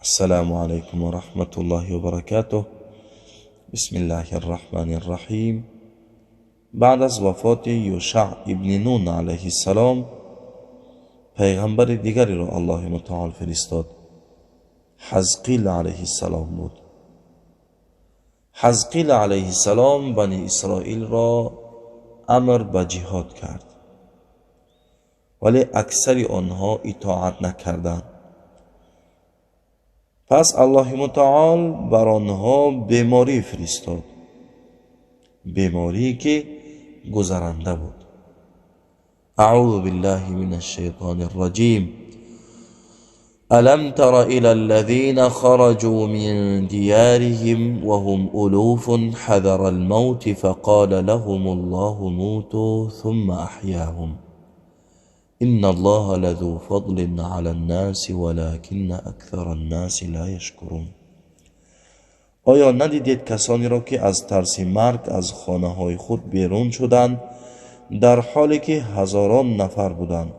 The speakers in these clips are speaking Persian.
السلام عليكم ورحمة الله وبركاته. بسم الله الرحمن الرحیم. بعد از وفات یوشع ابن نون علیه السلام، پیغمبر دیگری را الله متعال فرستاد. حزقیل علیه السلام بود. حزقیل علیه السلام بنی اسرائیل را امر به جهاد کرد، ولی اکثر آنها اطاعت نکردند. پس الله متعال بر آنها بیماری فرستاد، بیماری که گذرنده بود. اعوذ بالله من الشیطان الرجیم. الم تر الى الذين خرجوا من ديارهم وهم الوف حذر الموت فقال لهم الله موتوا ثم احياهم ان الله لذو فضل على الناس ولكن اکثر الناس لا يشكرون. آیا ندیدید کسانی را که از ترس مرگ از خانه های خود بیرون شدند، در حالی که هزاران نفر بودند؟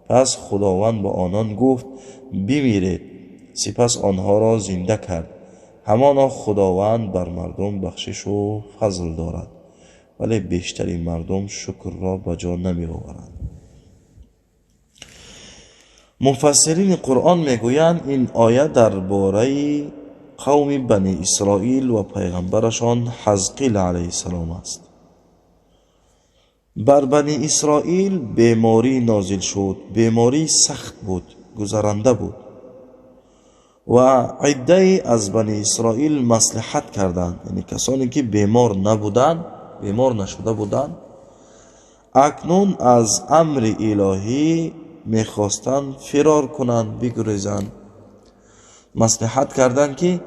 پس خداوند با آنان گفت بمیرید، سپس آنها را زنده کرد. همانا خداوند بر مردم بخشش و فضل دارد، ولی بیشتری مردم شکر را بجا نمی آورند. مفسرین قرآن میگویند این آیه درباره قوم بنی اسرائیل و پیغمبرشان حزقیل علیه السلام است. بر بنی اسرائیل بیماری نازل شد. بیماری سخت بود، گذرنده بود و عده از بنی اسرائیل مصلحت کردند، یعنی کسانی که بیمار نبودند، بیمار نشده بودند، اکنون از امر الهی میخواستند فرار کنند، بگریزند. مصلحت کردند که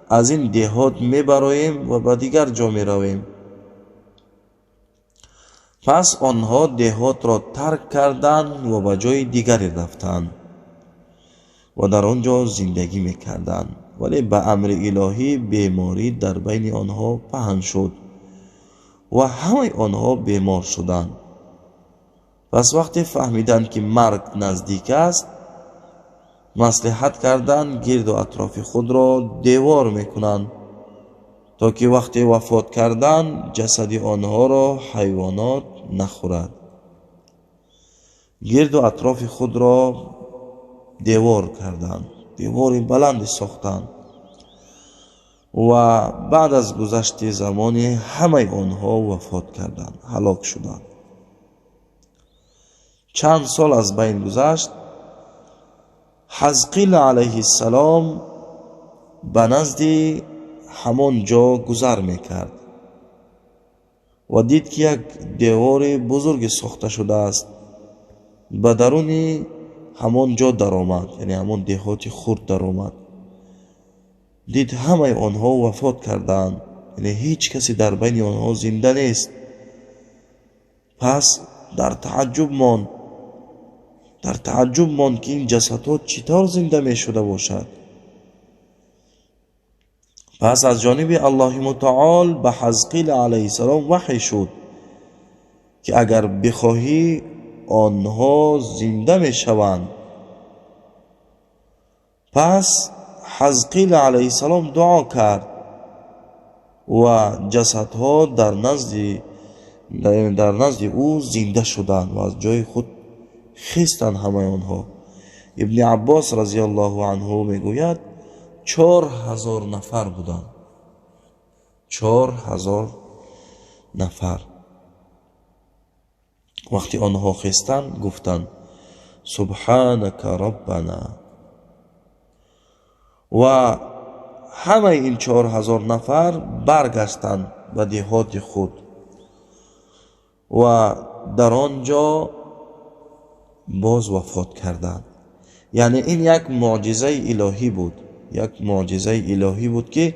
از این دهات میبراییم و به دیگر جا میرویم. پس آنها دهات را ترک کردند و به جای دیگری رفتند و در آنجا زندگی میکردند. ولی به امر الهی بیماری در بین آنها پهن شد و همه آنها بیمار شدند. پس وقتی فهمیدند که مرگ نزدیک است، مصلحت کردند گرد و اطراف خود را دیوار میکنند تا که وقتی وفات کردند جسد آنها را حیوانات نخورد. گرد و اطراف خود را دیوار کردند، دیواری بلند ساختند و بعد از گذشت زمانی همه آنها وفات کردند، هلاک شدند. چند سال از بین گذشت. حزقیل علیه السلام به نزد همان جا گذر میکرد و دید که یک دیوار بزرگ ساخته شده است. به درون همان جا در آمد، یعنی همان دهات خرد در آمد. دید همه آنها وفات کردند، یعنی هیچ کسی در بین آنها زنده نیست. پس در تعجب ماند که این جسدها چطور زنده می شده باشد. پس از جانب الله متعال به حزقیل علیه السلام وحی شد که اگر بخواهی آنها زنده می شوند. پس حزقیل علیه السلام دعا کرد و جسدها در نزد او زنده شدند و از جای خود خیستند همه آنها. ابن عباس رضی الله عنه میگوید 4000 نفر بودند. 4000 نفر. وقتی آنها خیستند گفتند سبحانك ربنا. و همه این 4000 نفر برگشتند به دهات خود و در آنجا باز وفات کردند. یعنی این یک معجزه الهی بود، یک معجزه الهی بود که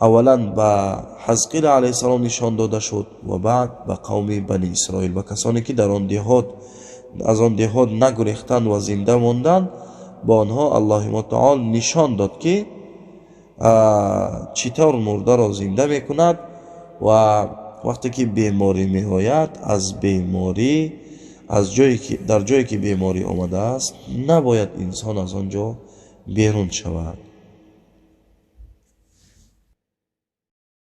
اولا به حزقیل علیه السلام نشان داده شد و بعد به قوم بنی اسرائیل و کسانی که در آن دهات از آن دهات نگریختند و زنده ماندند، با آنها الله متعال نشان داد که چطور مرده را زنده میکند و وقتی که بیماری میآید از بیماری در جایی که بیماری آمده است نباید انسان از آنجا بیرون شود.